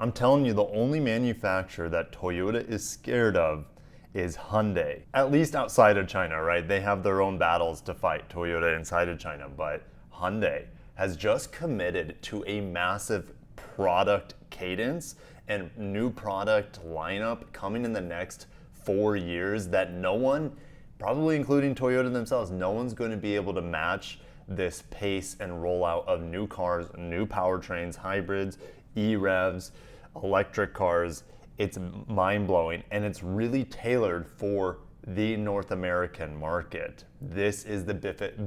I'm telling you, the only manufacturer that Toyota is scared of is Hyundai. At least outside of China, right? They have their own battles to fight, Toyota inside of China, but Hyundai has just committed to a massive product cadence and new product lineup coming in the next 4 years that no one, probably including Toyota themselves, no one's going to be able to match this pace and rollout of new cars, new powertrains, hybrids, e-revs, electric cars. It's mind-blowing, and it's really tailored for the North American market. This is the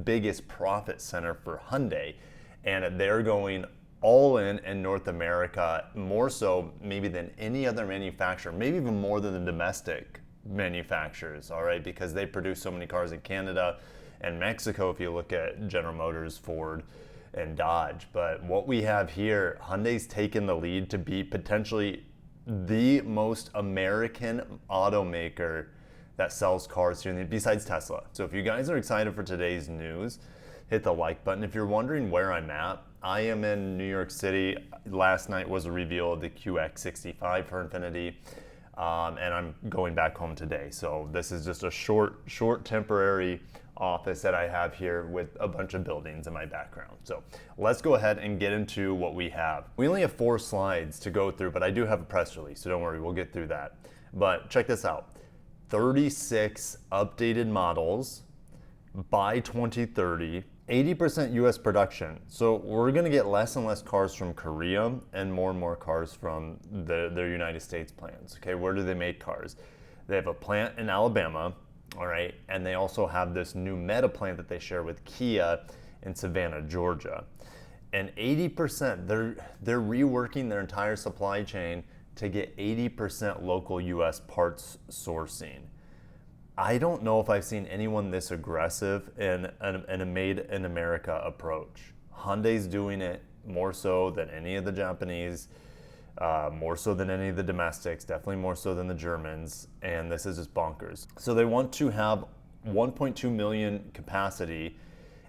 biggest profit center for Hyundai, and they're going all in North America, more so maybe than any other manufacturer, maybe even more than the domestic manufacturers, all right, because they produce so many cars in Canada and Mexico if you look at General Motors, Ford, and Dodge. But what we have here, Hyundai's taken the lead to be potentially the most American automaker that sells cars here, besides Tesla. So if you guys are excited for today's news, hit the like button. If you're wondering where I'm at, I am in New York City. Last night was a reveal of the QX65 for Infiniti, and I'm going back home today. So this is just a short temporary office that I have here with a bunch of buildings in my background. So let's go ahead and get into what we have. We only have 4 slides to go through, but I do have a press release, so don't worry, we'll get through that. But check this out. 36 updated models by 2030, 80% US production. So we're gonna get less and less cars from Korea and more cars from their United States plants. Okay, where do they make cars? They have a plant in Alabama, all right, and they also have this new meta plant that they share with Kia in Savannah, Georgia. And 80%, they're reworking their entire supply chain to get 80% local US parts sourcing. I don't know if I've seen anyone this aggressive in a made in America approach. Hyundai's doing it more so than any of the Japanese, more so than any of the domestics, definitely more so than the Germans, and this is just bonkers. So they want to have 1.2 million capacity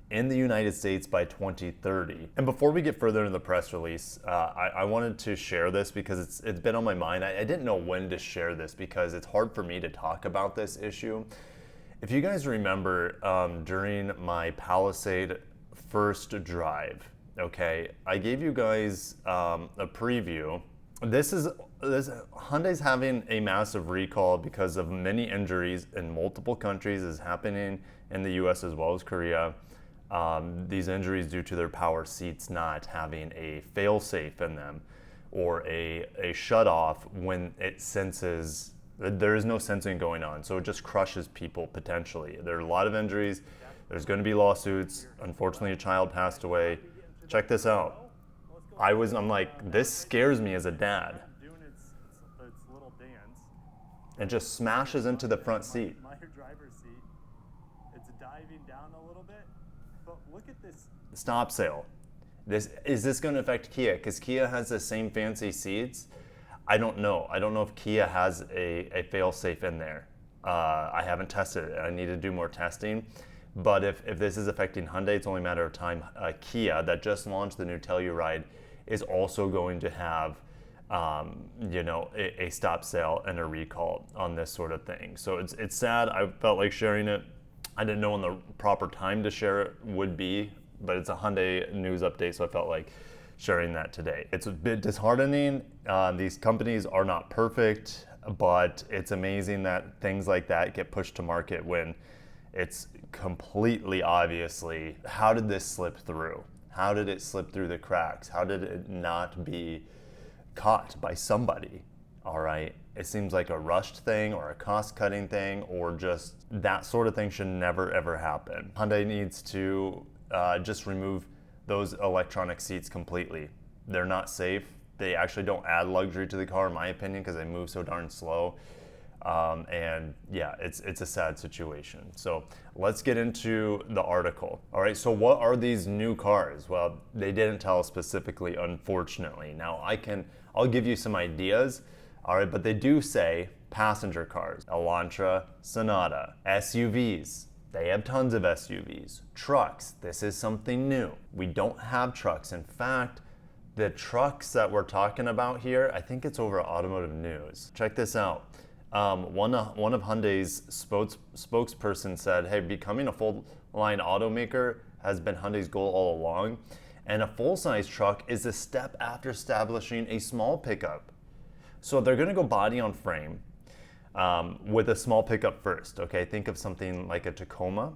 in the United States by 2030. And before we get further into the press release, I wanted to share this because it's been on my mind. I didn't know when to share this because it's hard for me to talk about this issue. If you guys remember, during my Palisade first drive, okay, I gave you guys a preview. This Hyundai's having a massive recall because of many injuries in multiple countries. Is happening in the US as well as Korea. These injuries due to their power seats not having a fail-safe in them or a shut-off when it senses there is no sensing going on, so it just crushes people potentially. There are a lot of injuries. There's going to be lawsuits. Unfortunately, a child passed away. Check this out. I'm like, this scares me as a dad. Doing its little dance. It just smashes into the front seat. My driver's seat. It's diving down a little bit. But look at this. Stop sale. Is this going to affect Kia? Because Kia has the same fancy seats. I don't know. I don't know if Kia has a fail-safe in there. I haven't tested it. I need to do more testing. But if this is affecting Hyundai, it's only a matter of time. Kia, that just launched the new Telluride, is also going to have a stop sale and a recall on this sort of thing. So it's sad. I felt like sharing it. I didn't know when the proper time to share it would be, but it's a Hyundai news update, so I felt like sharing that today. It's a bit disheartening. These companies are not perfect, but it's amazing that things like that get pushed to market when it's completely obviously, how did this slip through? How did it slip through the cracks? How did it not be caught by somebody? All right. It seems like a rushed thing or a cost-cutting thing, or just that sort of thing should never ever happen. Hyundai needs to just remove those electronic seats completely. They're not safe. They actually don't add luxury to the car, in my opinion, because they move so darn slow. And yeah, it's a sad situation. So let's get into the article. All right, so what are these new cars? Well, they didn't tell us specifically, unfortunately. Now I'll give you some ideas, all right, but they do say passenger cars, Elantra, Sonata, SUVs. They have tons of SUVs. Trucks, this is something new. We don't have trucks. In fact, The trucks that we're talking about here, I think it's over at Automotive News. Check this out. One of Hyundai's spokesperson said, hey, becoming a full-line automaker has been Hyundai's goal all along, and a full-size truck is a step after establishing a small pickup. So they're going to go body on frame with a small pickup first. Okay, think of something like a Tacoma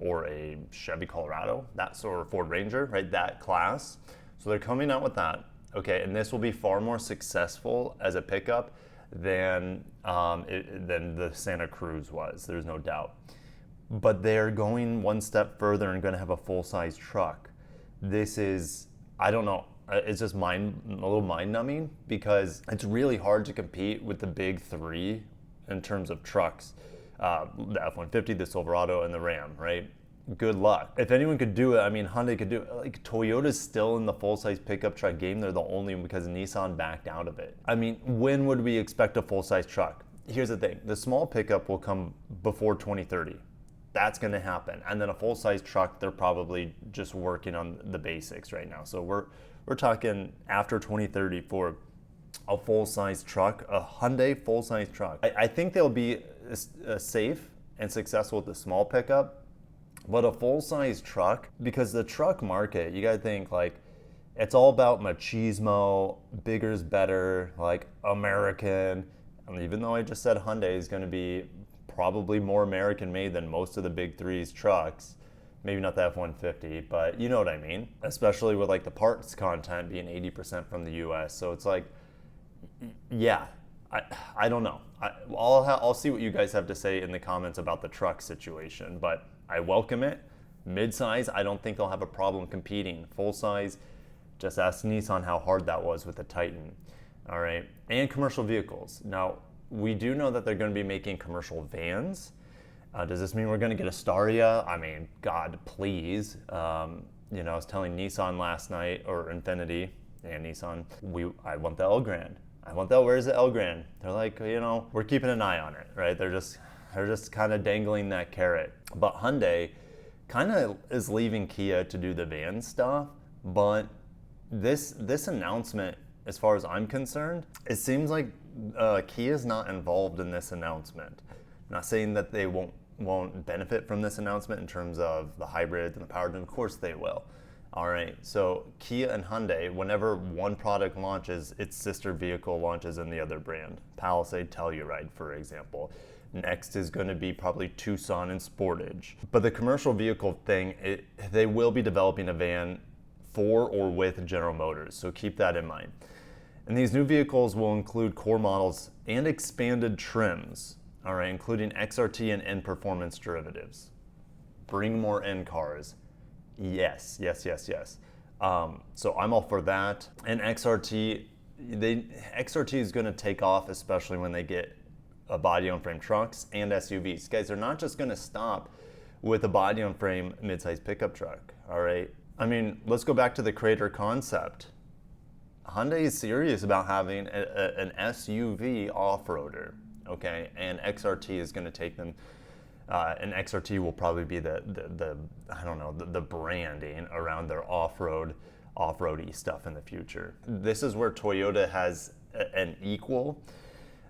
or a Chevy Colorado, that sort of Ford Ranger, right? That class. So they're coming out with that. Okay, and this will be far more successful as a pickup than the Santa Cruz was. There's no doubt. But they're going one step further and going to have a full-size truck. This is, I don't know, it's just a little mind-numbing because it's really hard to compete with the big three in terms of trucks. The F-150, the Silverado, and the Ram, right? Good luck. If anyone could do it, I mean, Hyundai could do it. Like, Toyota's still in the full-size pickup truck game. They're the only one because Nissan backed out of it. I mean, when would we expect a full-size truck? Here's the thing. The small pickup will come before 2030. That's going to happen. And then a full-size truck, they're probably just working on the basics right now. So we're talking after 2030 for a full-size truck, a Hyundai full-size truck. I think they'll be safe and successful with the small pickup. But a full-size truck, because the truck market, you gotta think like, it's all about machismo, bigger's better, like American. And even though I just said Hyundai is gonna be probably more American made than most of the big three's trucks, maybe not the F-150, but you know what I mean. Especially with like the parts content being 80% from the US. So it's like, yeah, I don't know. I'll see what you guys have to say in the comments about the truck situation, but I welcome it. Mid-size, I don't think they'll have a problem competing. Full-size, just ask Nissan how hard that was with the Titan. All right, and commercial vehicles. Now, we do know that they're going to be making commercial vans. Does this mean we're going to get a Staria? I mean, God, please. You know, I was telling Nissan last night, or Infiniti and Nissan, I want the Elgrand. Where's the Elgrand? They're like, you know, we're keeping an eye on it, right? They're just kind of dangling that carrot. But Hyundai kind of is leaving Kia to do the van stuff. But this announcement, as far as I'm concerned, it seems like Kia's not involved in this announcement. I'm not saying that they won't benefit from this announcement in terms of the hybrids and the powertrain. Of course they will. All right, so Kia and Hyundai, whenever one product launches, its sister vehicle launches in the other brand. Palisade, Telluride, for example. Next is going to be probably Tucson and Sportage. But the commercial vehicle thing, they will be developing a van for or with General Motors, so keep that in mind. And these new vehicles will include core models and expanded trims, all right, including XRT and N performance derivatives. Bring more N cars. Yes. So I'm all for that. And XRT is going to take off, especially when they get a body-on-frame trucks and SUVs. Guys, they're not just going to stop with a body-on-frame mid-size pickup truck. All right. I mean, let's go back to the Creator concept. Hyundai is serious about having an SUV off-roader. Okay, and XRT is going to take them. And XRT will probably be the branding around their off-roady stuff in the future. This is where Toyota has an equal,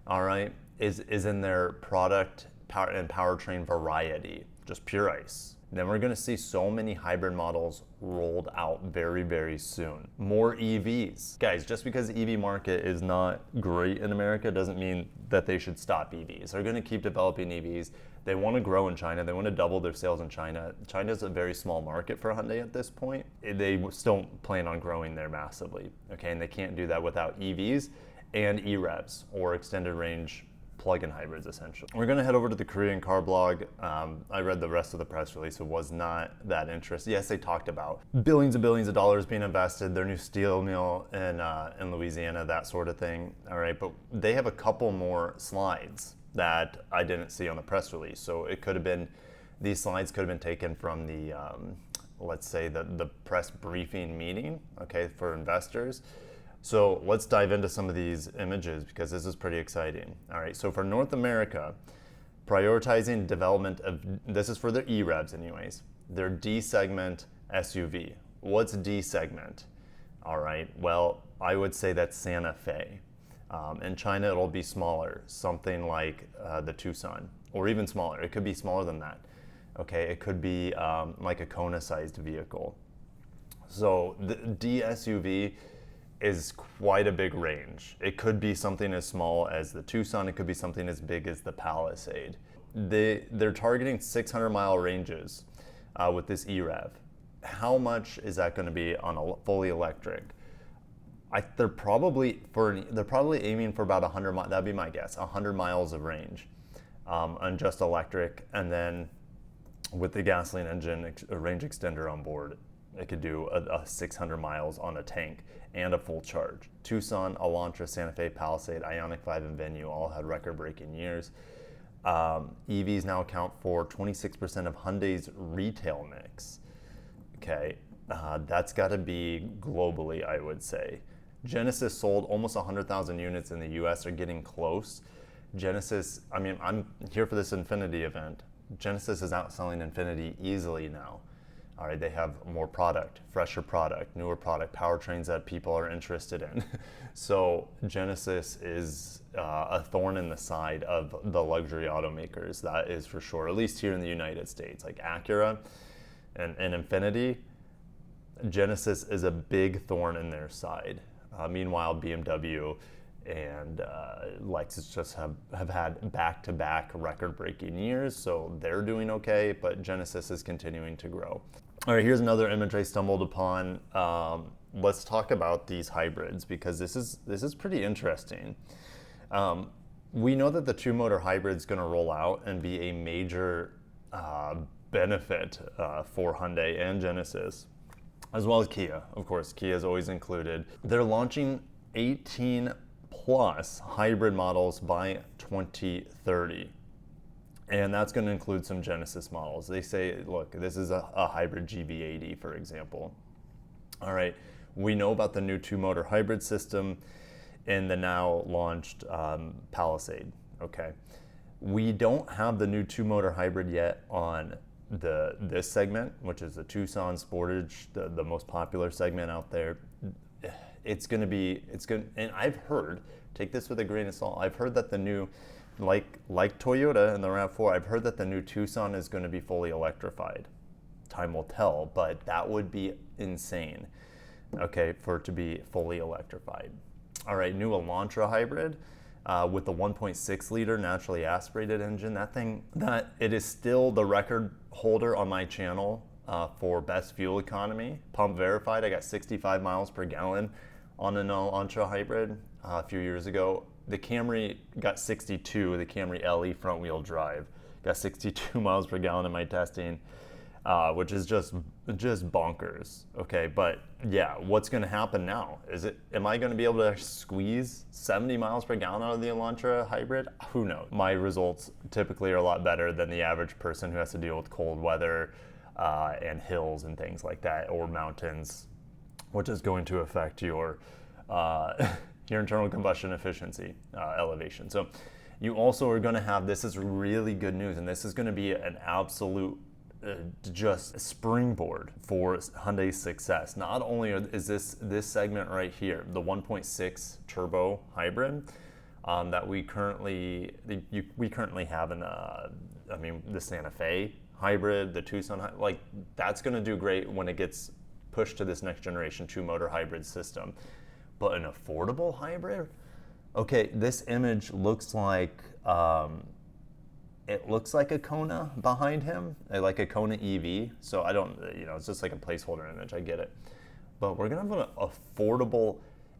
all right, is in their product power and powertrain variety, just pure ICE. Then we're going to see so many hybrid models rolled out very, very soon. More EVs. Guys, just because the EV market is not great in America doesn't mean that they should stop EVs. They're going to keep developing EVs. They want to grow in China. They want to double their sales in China. China's a very small market for Hyundai at this point. They still plan on growing there massively, okay? And they can't do that without EVs and EREVs, or extended range plug-in hybrids, essentially. We're going to head over to the Korean car blog. I read the rest of the press release. It was not that interesting. Yes, they talked about billions and billions of dollars being invested, their new steel mill in Louisiana, that sort of thing. All right, but they have a couple more slides that I didn't see on the press release. So it could have been, these slides could have been taken from the, let's say the press briefing meeting, okay, for investors. So let's dive into some of these images because this is pretty exciting. All right, so for North America, prioritizing development of, this is for their EREVs anyways, their D segment SUV. What's D segment? All right, well, I would say that's Santa Fe. In China, it'll be smaller, something like the Tucson, or even smaller. It could be smaller than that. Okay, it could be like a Kona-sized vehicle. So the DSUV is quite a big range. It could be something as small as the Tucson. It could be something as big as the Palisade. They're targeting 600-mile ranges with this EREV. How much is that going to be on a fully electric? They're probably aiming for about 100 miles. That'd be my guess. 100 miles of range on just electric, and then with the gasoline engine, a range extender on board, it could do a 600 miles on a tank and a full charge. Tucson, Elantra, Santa Fe, Palisade, Ioniq 5, and Venue all had record-breaking years. EVs now account for 26% of Hyundai's retail mix. Okay, that's got to be globally, I would say. Genesis sold almost 100,000 units in the US, are getting close. Genesis, I mean, I'm here for this Infinity event. Genesis is outselling Infinity easily now. All right, they have more product, fresher product, newer product, powertrains that people are interested in. So Genesis is a thorn in the side of the luxury automakers, that is for sure, at least here in the United States. Like Acura and Infinity, Genesis is a big thorn in their side. Meanwhile, BMW and Lexus just have had back-to-back record-breaking years, so they're doing okay, but Genesis is continuing to grow. All right, here's another image I stumbled upon. Let's talk about these hybrids, because this is pretty interesting. We know that the two-motor hybrid is going to roll out and be a major benefit for Hyundai and Genesis, as well as Kia. Of course, Kia is always included. They're launching 18 plus hybrid models by 2030. And that's going to include some Genesis models. They say, look, this is a hybrid GV80, for example. All right, we know about the new two-motor hybrid system in the now launched Palisade, okay? We don't have the new two-motor hybrid yet on this segment, which is the Tucson Sportage, the most popular segment out there. And I've heard, take this with a grain of salt, I've heard that the new, like Toyota and the RAV4, I've heard that the new Tucson is going to be fully electrified. Time will tell, but that would be insane, okay, for it to be fully electrified. All right, new Elantra hybrid with the 1.6 liter naturally aspirated engine. That it is still the record holder on my channel for best fuel economy. Pump verified, I got 65 miles per gallon on an Elantra hybrid a few years ago. The Camry got 62, the Camry LE front wheel drive got 62 miles per gallon in my testing, which is just bonkers. Okay, but yeah, what's going to happen now? Am I going to be able to squeeze 70 miles per gallon out of the Elantra hybrid? Who knows? My results typically are a lot better than the average person who has to deal with cold weather and hills and things like that, or mountains, which is going to affect your your internal combustion efficiency elevation. So you also are going to have, this is really good news, and this is going to be an absolute just springboard for Hyundai's success. Not only is this segment right here, the 1.6 turbo hybrid that we currently have in the Santa Fe hybrid, the Tucson, like that's going to do great when it gets pushed to this next generation two-motor hybrid system. But an affordable hybrid? Okay, this image looks like it looks like a Kona behind him, like a Kona EV. So I don't, it's just like a placeholder image. I get it. But we're gonna have an affordable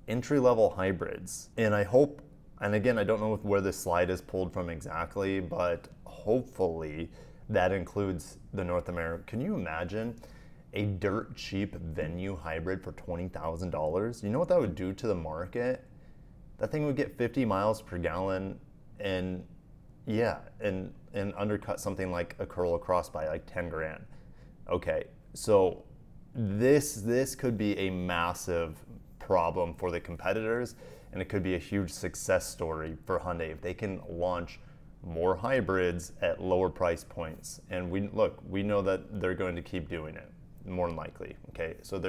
entry-level hybrids, and I hope. And again, I don't know where this slide is pulled from exactly, but hopefully that includes the North America. Can you imagine a dirt cheap Venue hybrid for $20,000? You know what that would do to the market? That thing would get 50 miles per gallon and undercut something like a Corolla Cross by like 10 grand. Okay, so this could be a massive problem for the competitors, and it could be a huge success story for Hyundai if they can launch more hybrids at lower price points. And we know that they're going to keep doing it, more than likely. Okay, so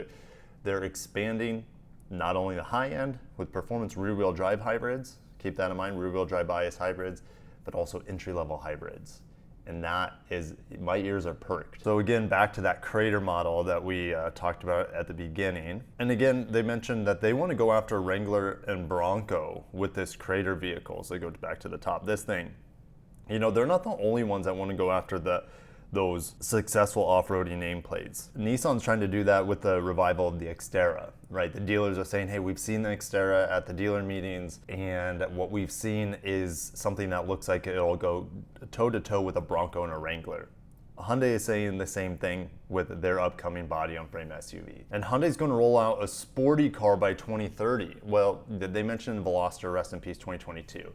they're expanding not only the high end with performance rear-wheel drive hybrids, keep that in mind, rear-wheel drive bias hybrids, but also entry-level hybrids. And that is, my ears are perked. So again, back to that Crater model that we talked about at the beginning. And again, they mentioned that they want to go after Wrangler and Bronco with this Crater vehicle. So they go back to the top, this thing. You know, they're not the only ones that want to go after those successful off-roading nameplates. Nissan's trying to do that with the revival of the Xterra, right? The dealers are saying, hey, we've seen the Xterra at the dealer meetings, and what we've seen is something that looks like it'll go toe-to-toe with a Bronco and a Wrangler. Hyundai is saying the same thing with their upcoming body-on-frame SUV. And Hyundai's going to roll out a sporty car by 2030. Well, they mentioned Veloster, rest in peace, 2022.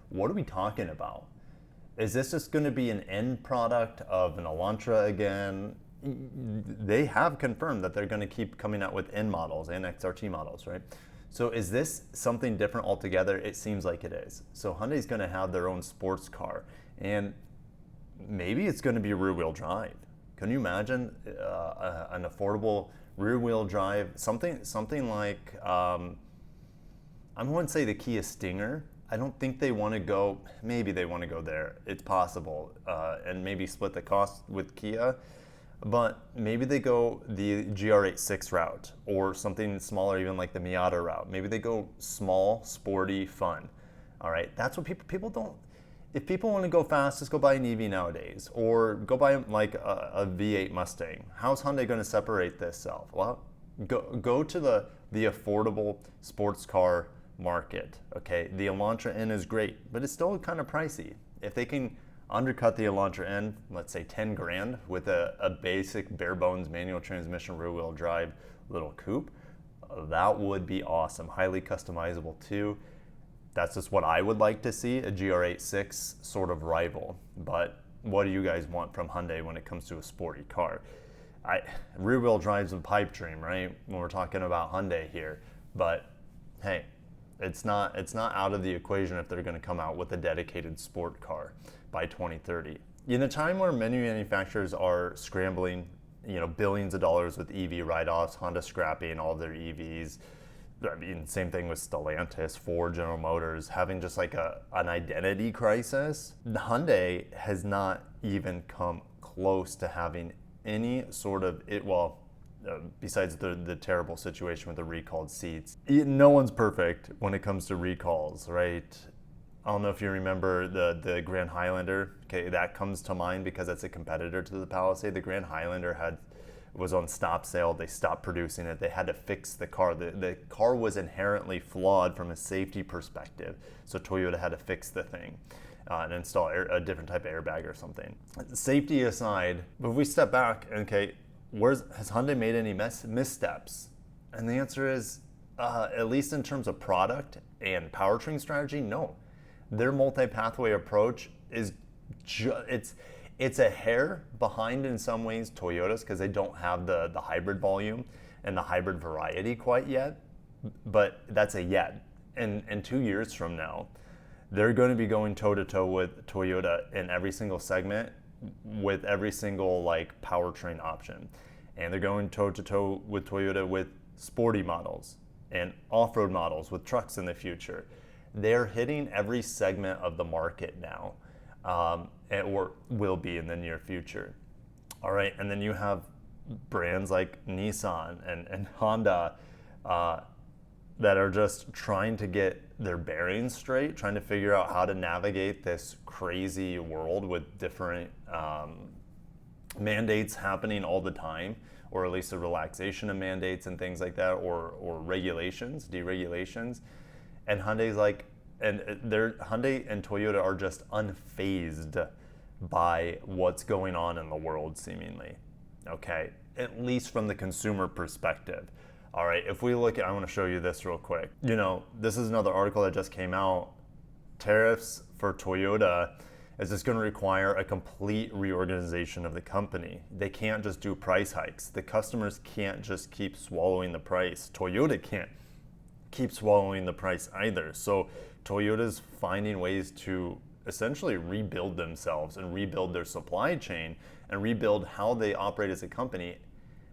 What are we talking about? Is this just going to be an end product of an Elantra again? They have confirmed that they're going to keep coming out with N models and XRT models, right? So is this something different altogether? It seems like it is. So Hyundai's going to have their own sports car, and maybe it's going to be rear-wheel drive. Can you imagine an affordable rear-wheel drive? Something like, I wouldn't say the Kia Stinger. I don't think they want to go, maybe they want to go there. It's possible, and maybe split the cost with Kia, but maybe they go the GR86 route or something smaller, even like the Miata route. Maybe they go small, sporty, fun. All right, that's what people don't. If people want to go fast, just go buy an EV nowadays, or go buy like a V8 Mustang. How's Hyundai going to separate themselves? Well, go to the affordable sports car market. Okay, the Elantra N is great, but it's still kind of pricey. If they can undercut the Elantra N, let's say 10 grand with a basic bare bones manual transmission rear wheel drive little coupe, that would be awesome. Highly customizable too. That's just what I would like to see, a GR86 sort of rival. But what do you guys want from Hyundai when it comes to a sporty car? Rear wheel drive's a pipe dream, right? When we're talking about Hyundai here, but hey, it's not out of the equation if they're going to come out with a dedicated sport car by 2030. In a time where many manufacturers are scrambling, billions of dollars with EV write-offs, Honda scrapping all of their EVs. I mean, same thing with Stellantis, Ford, General Motors, having just like an identity crisis. Hyundai has not even come close to having any sort of besides the terrible situation with the recalled seats. No one's perfect when it comes to recalls, right? I don't know if you remember the Grand Highlander. Okay, that comes to mind because it's a competitor to the Palisade. The Grand Highlander was on stop sale. They stopped producing it. They had to fix the car. The car was inherently flawed from a safety perspective, so Toyota had to fix the thing and install a different type of airbag or something. Safety aside, but if we step back, okay, has Hyundai made any missteps? And the answer is, at least in terms of product and powertrain strategy, no. Their multi-pathway approach is it's a hair behind in some ways Toyota's because they don't have the hybrid volume and the hybrid variety quite yet. But that's a yet. And 2 years from now, they're going to be going toe-to-toe with Toyota in every single segment with every single powertrain option. And they're going toe-to-toe with Toyota with sporty models and off-road models with trucks in the future. They're hitting every segment of the market now, or will be in the near future. All right, and then you have brands like Nissan and Honda that are just trying to get their bearings straight, trying to figure out how to navigate this crazy world with different mandates happening all the time, or at least a relaxation of mandates and things like that, or regulations, deregulations. And Hyundai and Toyota are just unfazed by what's going on in the world, seemingly. Okay, at least from the consumer perspective. All right, if we look at, I want to show you this real quick. This is another article that just came out. Tariffs for Toyota is just going to require a complete reorganization of the company. They can't just do price hikes. The customers can't just keep swallowing the price. Toyota can't keep swallowing the price either. So Toyota's finding ways to essentially rebuild themselves and rebuild their supply chain and rebuild how they operate as a company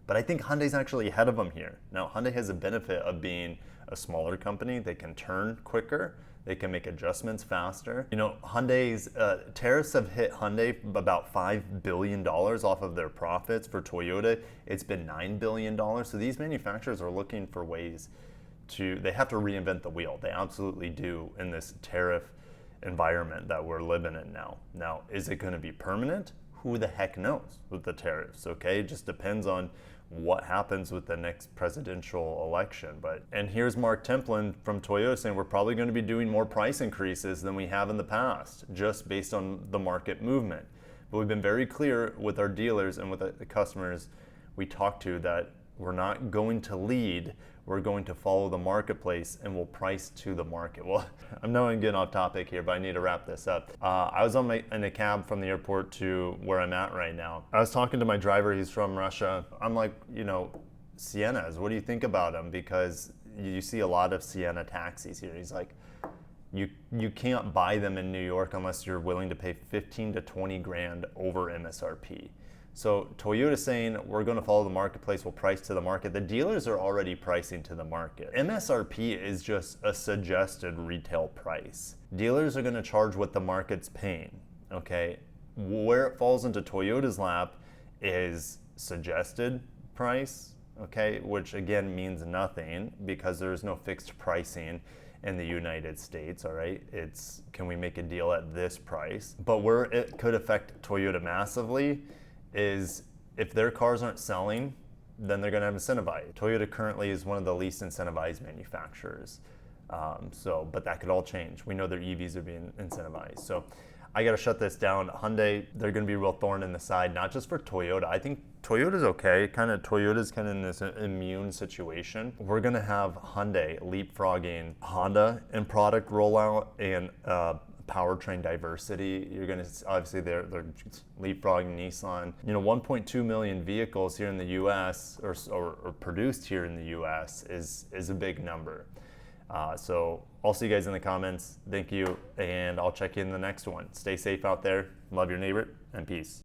But I think Hyundai's actually ahead of them here. Now, Hyundai has a benefit of being a smaller company. They can turn quicker. They can make adjustments faster. You know, Hyundai's tariffs have hit Hyundai about $5 billion off of their profits. For Toyota, it's been $9 billion. So these manufacturers are looking for ways they have to reinvent the wheel. They absolutely do in this tariff environment that we're living in now. Now, is it going to be permanent? Who the heck knows with the tariffs, okay? It just depends on what happens with the next presidential election. And here's Mark Templin from Toyota saying we're probably going to be doing more price increases than we have in the past, just based on the market movement. But we've been very clear with our dealers and with the customers we talk to that we're not going to lead, we're going to follow the marketplace and we'll price to the market. Well, I'm not getting off topic here, but I need to wrap this up. I was in a cab from the airport to where I'm at right now. I was talking to my driver, he's from Russia. I'm like, you know, Siennas, what do you think about them? Because you see a lot of Sienna taxis here. He's like, you can't buy them in New York unless you're willing to pay 15 to 20 grand over MSRP. So Toyota's saying we're going to follow the marketplace, we'll price to the market. The dealers are already pricing to the market. MSRP is just a suggested retail price. Dealers are going to charge what the market's paying, okay? Where it falls into Toyota's lap is suggested price, okay? Which again means nothing because there's no fixed pricing in the United States, all right? It's, can we make a deal at this price? But where it could affect Toyota massively is if their cars aren't selling, then they're going to have incentivized. Toyota currently is one of the least incentivized manufacturers. But that could all change. We know their EVs are being incentivized. So I got to shut this down. Hyundai, they're going to be a real thorn in the side, not just for Toyota. I think Toyota's okay. Toyota's kind of in this immune situation. We're going to have Hyundai leapfrogging Honda in product rollout and powertrain diversity. You're going to obviously they're leapfrogging Nissan. You know, 1.2 million vehicles here in the U.S. or produced here in the U.S. is a big number. So I'll see you guys in the comments. Thank you, and I'll check you in the next one. Stay safe out there. Love your neighbor, and peace.